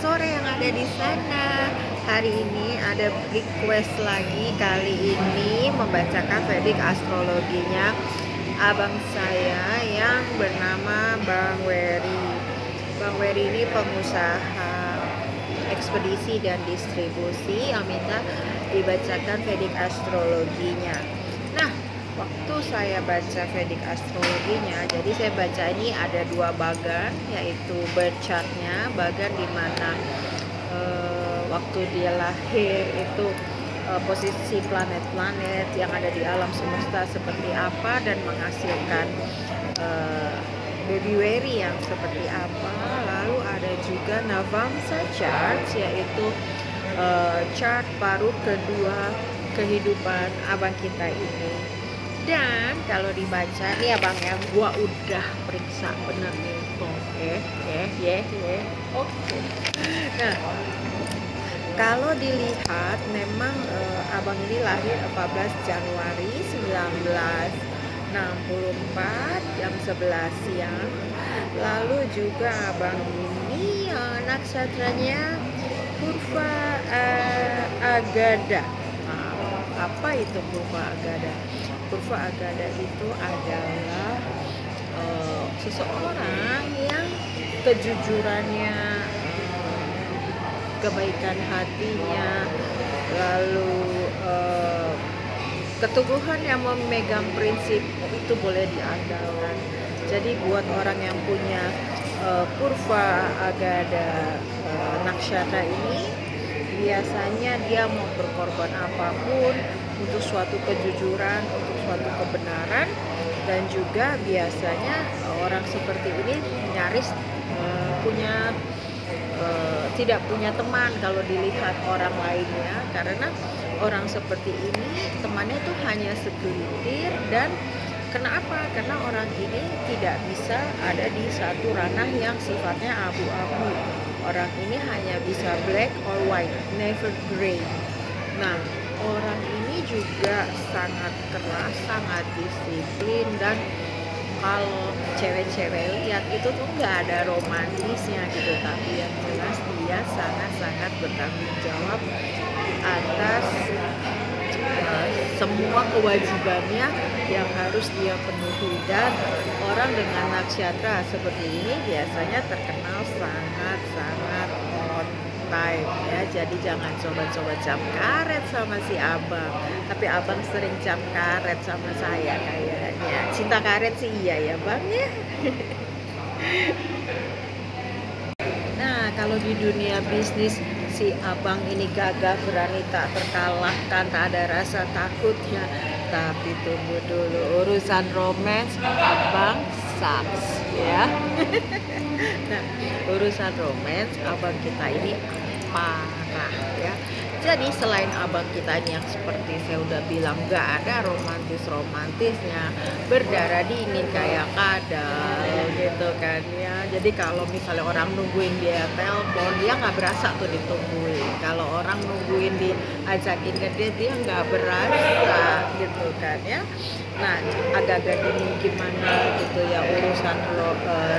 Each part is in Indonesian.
sore yang ada di sana. Hari ini ada request lagi, kali ini membacakan Vedic astrologinya abang saya yang bernama Bang Wery. Bang Wery ini pengusaha ekspedisi dan distribusi yang minta dibacakan Vedic astrologinya. Nah, waktu saya baca Vedic astrologinya, jadi saya baca ini ada dua bagan, yaitu birth chartnya, bagan di mana waktu dia lahir itu posisi planet-planet yang ada di alam semesta seperti apa dan menghasilkan baby Wery yang seperti apa. Lalu ada juga Navamsa chart, yaitu chart paruh kedua kehidupan abang kita ini. Dan kalau dibaca nih abang ya, gua udah periksa bener nih tuh, oke. Nah, kalau dilihat memang abang ini lahir 14 Januari 1964 jam 11 siang. Lalu juga abang ini naksatranya Purva Agada. Nah, apa itu Purva Agada? Purva Agada itu adalah seseorang yang kejujurannya, kebaikan hatinya, lalu keteguhan yang memegang prinsip itu boleh diandalkan. Jadi buat orang yang punya Purva Agada nakshatra ini, biasanya dia mau berkorban apapun untuk suatu kejujuran, untuk suatu kebenaran. Dan juga biasanya orang seperti ini nyaris tidak punya teman kalau dilihat orang lainnya, karena orang seperti ini temannya itu hanya segelintir. Dan kenapa? Karena orang ini tidak bisa ada di satu ranah yang sifatnya abu-abu. Orang ini hanya bisa black or white, never gray. Nah, orang ini juga sangat keras, sangat disiplin, dan kalau cewek-cewek lihat itu tuh nggak ada romantisnya gitu, tapi yang jelas dia sangat-sangat bertanggung jawab atas semua kewajibannya yang harus dia penuhi. Dan orang dengan nakshatra seperti ini biasanya terkenal sangat-sangat on time ya. Jadi jangan coba-coba jam karet sama si abang, tapi abang sering jam karet sama saya kayaknya. Cinta karet sih iya ya bang ya. Nah, kalau di dunia bisnis si abang ini gagah berani, tak terkalahkan, tak ada rasa takutnya. Tapi tunggu dulu, urusan romance abang sucks ya. Nah, urusan romance abang kita ini parah ya. Jadi selain abang kita ini yang seperti saya udah bilang gak ada romantisnya, berdarah dingin kayak kadal gitu kan ya. Jadi kalau misalnya orang nungguin dia telepon, dia nggak berasa tuh ditungguin. Kalau orang nungguin diajakin ke date, dia nggak berasa gitu kan ya. Nah, agak-agak dingin gimana gitu ya urusan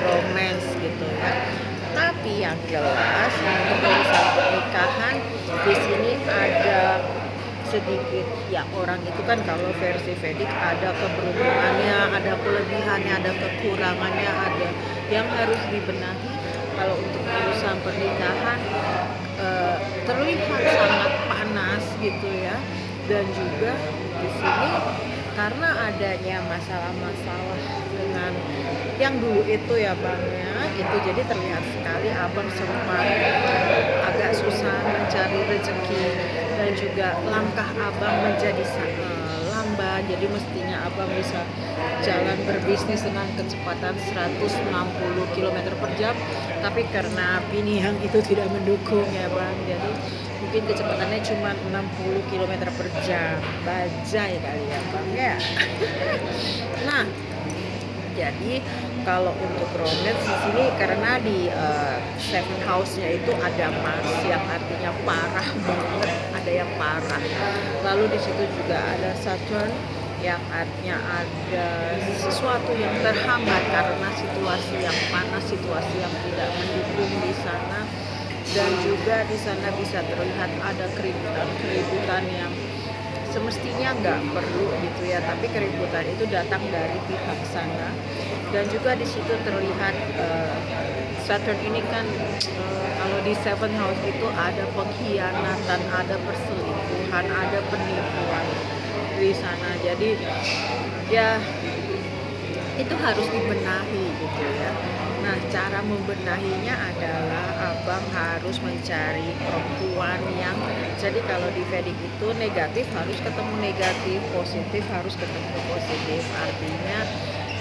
romance gitu ya. Tapi yang jelas untuk urusan pernikahan di sini ada sedikit ya, orang itu kan kalau versi Vedic ada keberuntungannya, ada kelebihannya, ada kekurangannya, ada yang harus dibenahi. Kalau untuk urusan pernikahan terlihat sangat panas gitu ya. Dan juga di sini karena adanya masalah-masalah dengan yang dulu itu ya bang ya gitu, jadi terlihat sekali abang sempat agak susah mencari rezeki. Dan juga langkah abang menjadi lamban, jadi mestinya abang bisa jalan berbisnis dengan kecepatan 160 km per jam, tapi karena bini yang itu tidak mendukung ya bang, jadi mungkin kecepatannya cuma 60 km per jam. Bajai kali ya bang ya. Nah, jadi kalau untuk romance di sini karena di seven house-nya itu ada Mars yang artinya parah banget, ada yang parah. Lalu di situ juga ada Saturn yang artinya ada sesuatu yang terhambat karena situasi yang panas, situasi yang tidak mendukung di sana. dan juga di sana bisa terlihat ada keributan yang semestinya nggak perlu gitu ya, tapi keributan itu datang dari pihak sana. Dan juga di situ terlihat Saturn ini kan kalau di Seven House itu ada pengkhianatan, ada perselingkuhan, ada penipuan di sana. Jadi ya itu harus dibenahi gitu ya. Nah, cara membenahinya adalah abang harus mencari perempuan yang, jadi kalau di Vedic itu negatif harus ketemu negatif, positif harus ketemu positif. Artinya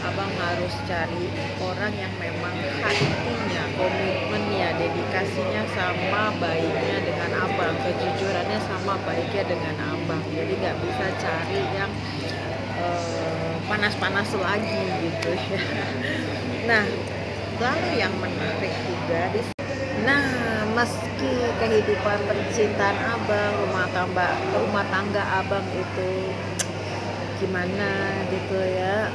abang harus cari orang yang memang hatinya, komitmennya, dedikasinya sama baiknya dengan abang, kejujurannya sama baiknya dengan abang. Jadi nggak bisa cari yang panas-panas lagi gitu ya. Nah, lalu yang menarik juga nah, meski kehidupan percintaan abang, rumah tangga abang itu gimana gitu ya,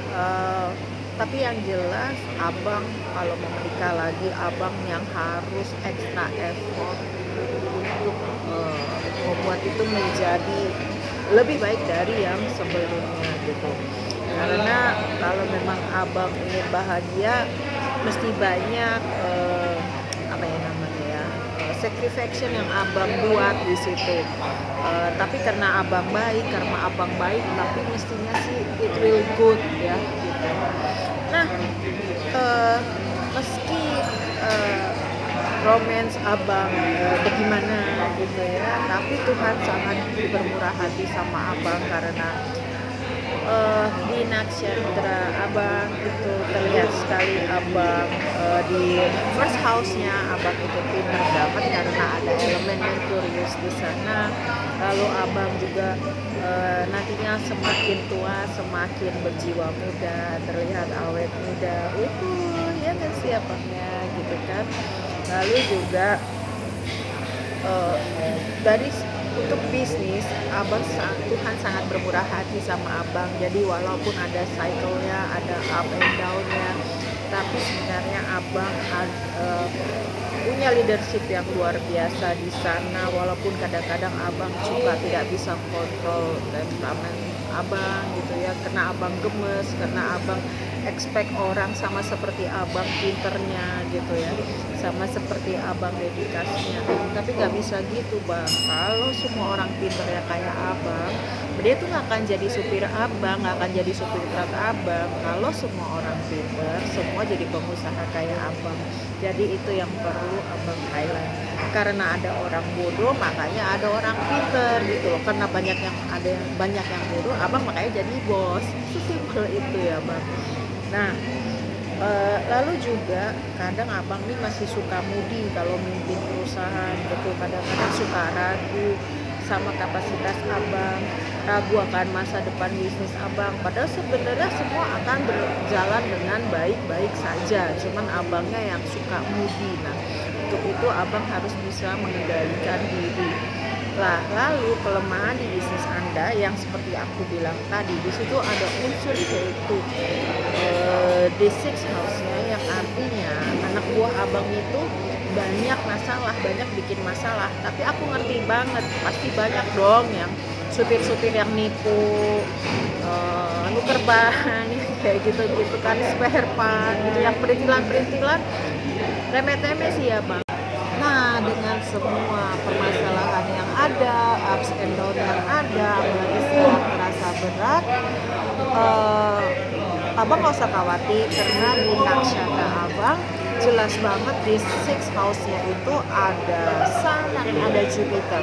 tapi yang jelas abang kalau mau menikah lagi, abang yang harus extra effort untuk membuat itu menjadi lebih baik dari yang sebelumnya gitu. Karena kalau memang abang ingin bahagia, mesti banyak apa ya namanya ya, sacrifice yang abang buat di situ. Tapi karena abang baik, tapi mestinya sih it will good ya gitu. Nah, meski romance abang bagaimana gitu ya, tapi Tuhan sangat bermurah hati sama abang karena di nakshatra abang itu terlihat sekali abang di first house-nya abang itu pintar banget karena ada elemen Merkurius di sana. Lalu abang juga nantinya semakin tua semakin berjiwa muda, terlihat awet muda, ya kan siapanya gitu kan. Lalu juga dari untuk bisnis abang, Tuhan sangat bermurah hati sama abang. Jadi walaupun ada cycle-nya, ada up and down-nya, tapi sebenarnya abang punya leadership yang luar biasa di sana. Walaupun kadang-kadang abang juga tidak bisa kontrol temperamen abang gitu ya, karena abang gemes, karena abang expect orang sama seperti abang pinternya gitu ya, sama seperti abang dedikasinya. Tapi nggak bisa gitu bang. Kalau semua orang pinternya kayak abang, dia tuh nggak akan jadi supir abang, nggak akan jadi supir truk abang. Kalau semua orang pinter, semua jadi pengusaha kayak abang. Jadi itu yang perlu abang highlight. Karena ada orang bodoh, makanya ada orang pinter gitu loh. Karena banyak yang bodoh, abang makanya jadi bos. Sesimpel itu ya bang. Nah, lalu juga kadang abang nih masih suka mudi kalau mimpin perusahaan gitu. Kadang-kadang suka ragu sama kapasitas abang, ragu akan masa depan bisnis abang. Padahal sebenarnya semua akan berjalan dengan baik-baik saja, cuman abangnya yang suka mudi. Nah, untuk itu abang harus bisa mengendalikan diri. Lah, lalu kelemahan di bisnis Anda yang seperti aku bilang tadi, di situ ada unsur yaitu the sixth house-nya, yang artinya anak buah abang itu banyak masalah, banyak bikin masalah. Tapi aku ngerti banget, pasti banyak dong yang supir-supir yang nipu, nuker ban kayak gitu-gitu kan, spare part gitu, yang perintilan-perintilan remeh-temeh sih ya bang. Nah, dengan semua permasalahan yang ada, ups and down yang ada, apalagi sekarang terasa berat, abang gak usah khawatir karena di nakshatra abang jelas banget di sixth house-nya itu ada Sun dan ada Jupiter.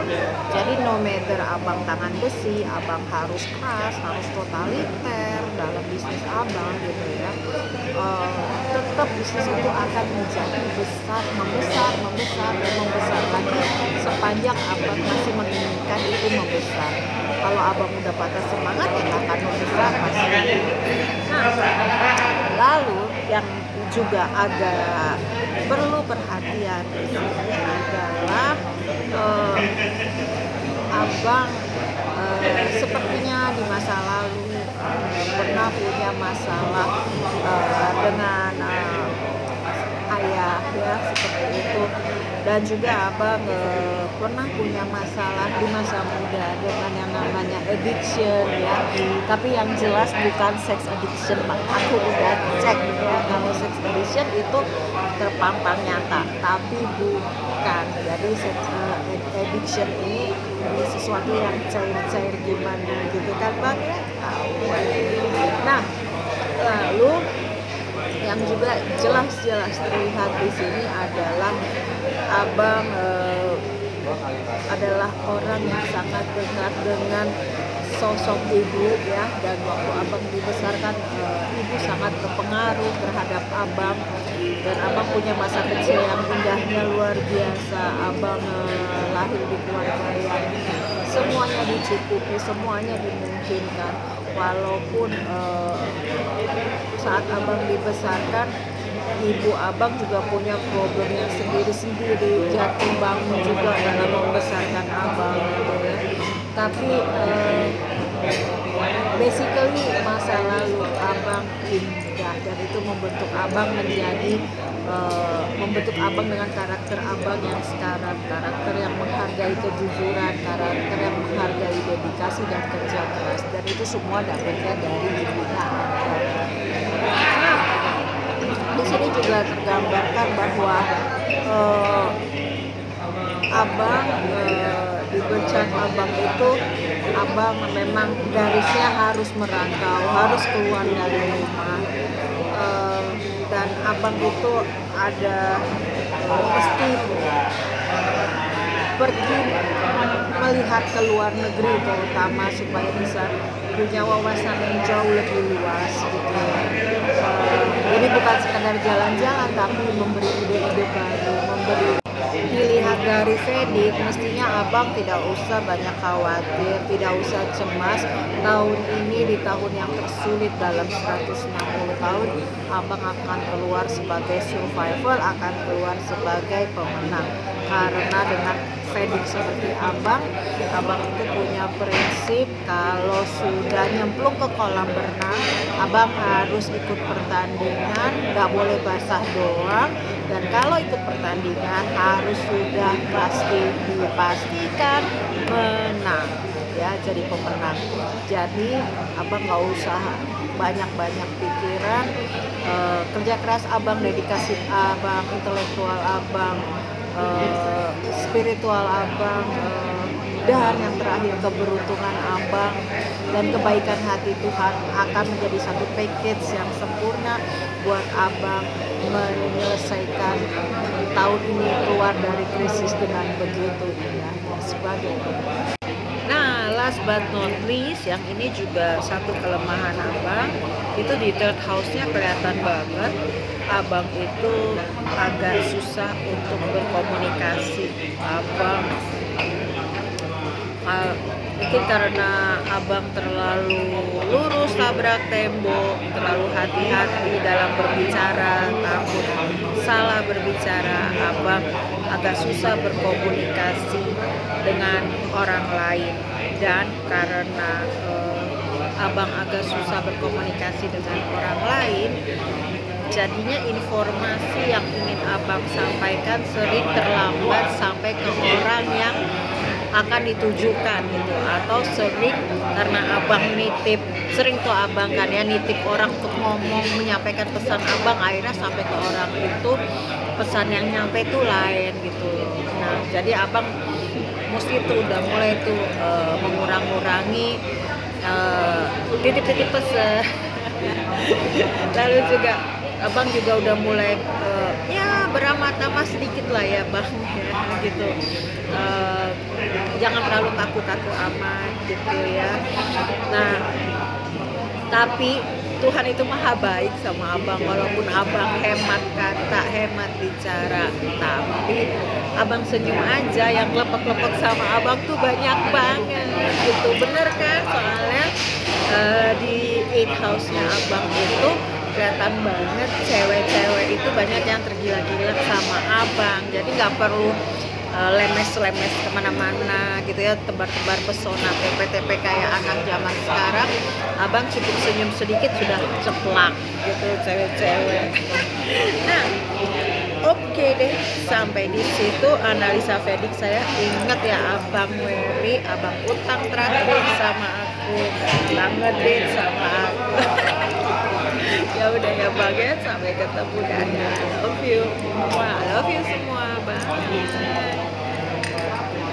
Jadi no matter abang tangan besi, abang harus keras, harus totaliter dalam bisnis abang gitu ya, tetap bisnis itu akan menjadi membesar lagi sepanjang abang masih menginginkan itu membesar. Kalau abang udah patah semangat ya nggak akan membesar pasti. Nah, lalu yang juga agak perlu perhatian di sini adalah abang sepertinya di masa lalu pernah punya masalah dengan ayah ya seperti itu. Dan juga abang pernah punya masalah di masa muda dengan yang namanya addiction ya, tapi yang jelas bukan sex addiction. Aku udah cek ya, kalau sex addiction itu terpampang nyata, tapi bukan. Jadi addiction ini sesuatu yang cair-cair gimana gitu kan bang ya. Nah, lalu yang juga jelas-jelas terlihat di sini adalah abang adalah orang yang sangat dekat dengan sosok ibu ya, dan waktu abang dibesarkan ibu sangat berpengaruh terhadap abang, dan abang punya masa kecil yang indahnya luar biasa. Abang lahir di keluarga yang semuanya dicukupi, semuanya dimungkinkan, walaupun saat abang dibesarkan ibu abang juga punya problemnya sendiri-sendiri, jatuh bangun juga dalam membesarkan abang gitu ya. Tapi basically masa lalu abang indah, dan itu membentuk abang menjadi membentuk abang dengan karakter abang yang sekarang, karakter yang menghargai kejujuran, karakter yang menghargai dedikasi dan kerja keras, dan itu semua dapatnya dari ibunya abang. Di sini juga tergambarkan bahwa abang di bercat abang itu, abang memang garisnya harus merantau, harus keluar dari rumah, dan abang itu ada mesti pergi melihat ke luar negeri terutama supaya bisa punya wawasan yang jauh lebih luas gitu ya. Jadi bukan sekadar jalan-jalan, tapi memberi ide-ide baru, memberi dilihat dari Fedik. Mestinya abang tidak usah banyak khawatir, tidak usah cemas. Tahun ini di tahun yang tersulit dalam 160 tahun, abang akan keluar sebagai survivor, akan keluar sebagai pemenang. Karena dengan Fedik seperti abang itu punya prinsip kalau sudah nyemplung ke kolam berenang, abang harus ikut pertandingan, nggak boleh basah doang, dan kalau ikut pertandingan harus sudah pasti dipastikan menang ya, jadi pemenang. Jadi abang nggak usah banyak-banyak pikiran, kerja keras abang, dedikasi abang, intelektual abang, spiritual abang, dan yang terakhir keberuntungan abang dan kebaikan hati Tuhan akan menjadi satu package yang sempurna buat abang menyelesaikan tahun ini, keluar dari krisis dengan begitu indahnya sebagai pemenang. Nah, last but not least, yang ini juga satu kelemahan abang, itu di third house-nya kelihatan banget. Abang itu agak susah untuk berkomunikasi. Abang mungkin karena abang terlalu lurus tabrak tembok, terlalu hati-hati dalam berbicara, takut salah berbicara. Abang agak susah berkomunikasi dengan orang lain, dan karena abang agak susah berkomunikasi dengan orang lain, jadinya informasi yang ingin abang sampaikan sering terlambat sampai ke orang yang akan ditujukan gitu, atau sering karena abang sering tuh abang kan ya nitip orang untuk ngomong, menyampaikan pesan abang, akhirnya sampai ke orang itu pesan yang nyampe tuh lain gitu. Nah, jadi abang mesti tuh udah mulai tuh mengurangi titip-titip pesan. Lalu juga abang juga udah mulai ya beramah-tamah sedikit lah ya bang ya gitu. Jangan terlalu kaku-kaku amat gitu ya. Nah, tapi Tuhan itu maha baik sama abang, walaupun abang hemat kata, hemat bicara, tapi abang senyum aja. Yang lepek-lepek sama abang tuh banyak banget gitu, bener kan? Soalnya di 8 house-nya abang itu kelihatan banget cewek-cewek itu banyak yang tergila-gila sama abang. Jadi nggak perlu lemes-lemes kemana-mana gitu ya, tebar-tebar pesona TP-TP kayak anak zaman sekarang. Abang cukup senyum sedikit sudah ceplak gitu cewek-cewek. Nah, Oke deh, sampai di situ analisa verdik saya. Ingat ya, Abang Wery, Abang utang traktir sama aku, banget deh sama aku. Ya udah ya Bang ya, sampai ketemu, dadah. Love you semua, bye.